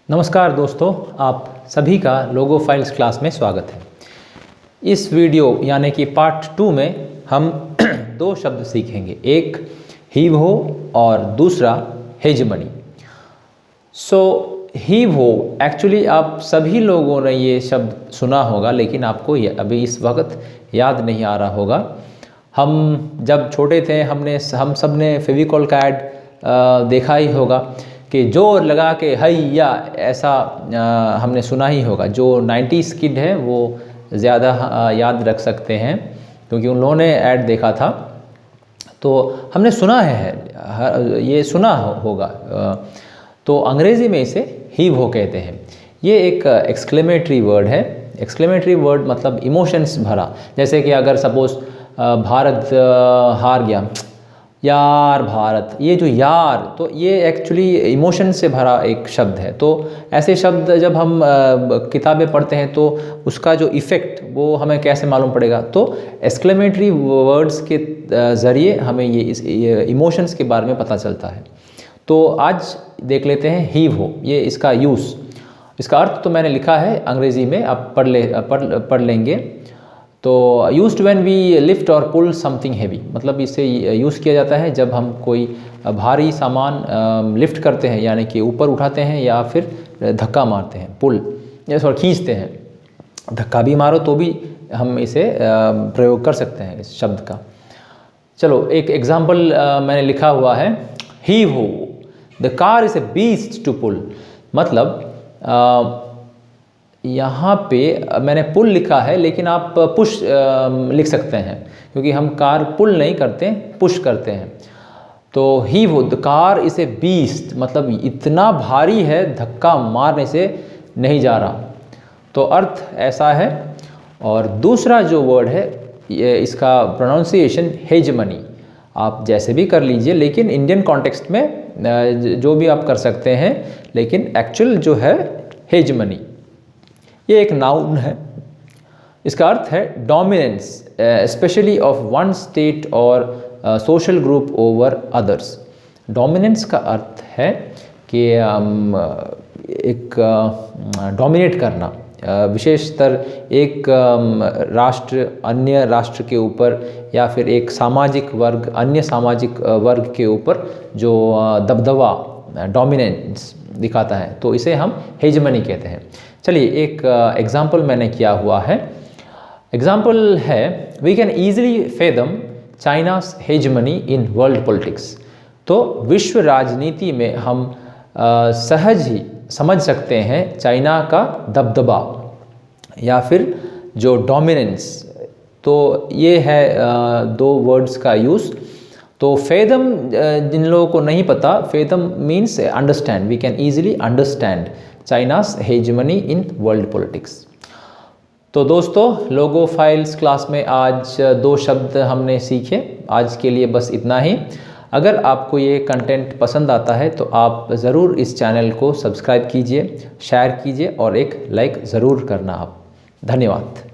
नमस्कार दोस्तों, आप सभी का लोगो फाइल्स क्लास में स्वागत है। इस वीडियो यानी कि पार्ट 2 में हम दो शब्द सीखेंगे, एक हीव हो और दूसरा हेजमनी। हीव हो एक्चुअली आप सभी लोगों ने ये शब्द सुना होगा, लेकिन आपको अभी इस वक्त याद नहीं आ रहा होगा। हम जब छोटे थे हम सब ने फेविकॉल का ऐड देखा ही होगा कि जोर लगा के हैया ऐसा हमने सुना ही होगा। जो 90s किड है वो ज़्यादा याद रख सकते हैं क्योंकि उन लोगों ने ऐड देखा था, तो हमने सुना है ये सुना होगा। तो अंग्रेज़ी में इसे हीव हो कहते हैं। ये एक एक्सक्लेमेटरी वर्ड है। एक्सक्लेमेटरी वर्ड मतलब इमोशंस भरा। जैसे कि अगर सपोज़ भारत हार गया, यार भारत, ये जो यार, तो ये एक्चुअली इमोशन से भरा एक शब्द है। तो ऐसे शब्द जब हम किताबें पढ़ते हैं तो उसका जो इफ़ेक्ट वो हमें कैसे मालूम पड़ेगा, तो एक्सक्लेमेटरी वर्ड्स के ज़रिए हमें ये इमोशंस के बारे में पता चलता है। तो आज देख लेते हैं हीव हो, ये इसका यूज़। इसका अर्थ तो मैंने लिखा है अंग्रेज़ी में, आप पढ़ लेंगे। तो यूज्ड व्हेन वी लिफ्ट और पुल समथिंग हैवी, मतलब इसे यूज़ किया जाता है जब हम कोई भारी सामान लिफ्ट करते हैं, यानी कि ऊपर उठाते हैं या फिर धक्का मारते हैं, पुल या खींचते हैं। धक्का भी मारो तो भी हम इसे प्रयोग कर सकते हैं इस शब्द का। चलो एक एग्जाम्पल मैंने लिखा हुआ है, heave ho the car is a beast to pull. मतलब यहाँ पे मैंने पुल लिखा है, लेकिन आप पुश लिख सकते हैं क्योंकि हम कार पुल नहीं करते, पुश करते हैं। तो heave ho the car is a beast, मतलब इतना भारी है, धक्का मारने से नहीं जा रहा। तो अर्थ ऐसा है। और दूसरा जो वर्ड है, ये इसका प्रोनाउंसिएशन हेजमनी। आप जैसे भी कर लीजिए, लेकिन इंडियन कॉन्टेक्स्ट में जो भी आप कर सकते हैं, लेकिन एक्चुअल जो है हेजमनी। ये एक नाउन है। इसका अर्थ है dominance, specially of one state और social group over others. Dominance का अर्थ है कि एक डोमिनेट करना, विशेषतर एक राष्ट्र अन्य राष्ट्र के ऊपर या फिर एक सामाजिक वर्ग अन्य सामाजिक वर्ग के ऊपर जो दबदबा, डोमिनेंस दिखाता है, तो इसे हम हेजमनी कहते हैं। चलिए एक एग्जाम्पल मैंने किया हुआ है। एग्जाम्पल है, we can easily fathom China's hegemony in world politics. तो विश्व राजनीति में हम सहज ही समझ सकते हैं चाइना का दबदबा या फिर जो डोमिनेंस। तो ये है दो वर्ड्स का यूज़। तो फेदम जिन लोगों को नहीं पता, fathom means understand. We can easily understand China's hegemony in world politics. तो दोस्तों, लोगो फाइल्स क्लास में आज दो शब्द हमने सीखे। आज के लिए बस इतना ही। अगर आपको ये कंटेंट पसंद आता है तो आप ज़रूर इस चैनल को सब्सक्राइब कीजिए, शेयर कीजिए और एक लाइक ज़रूर करना आप। धन्यवाद।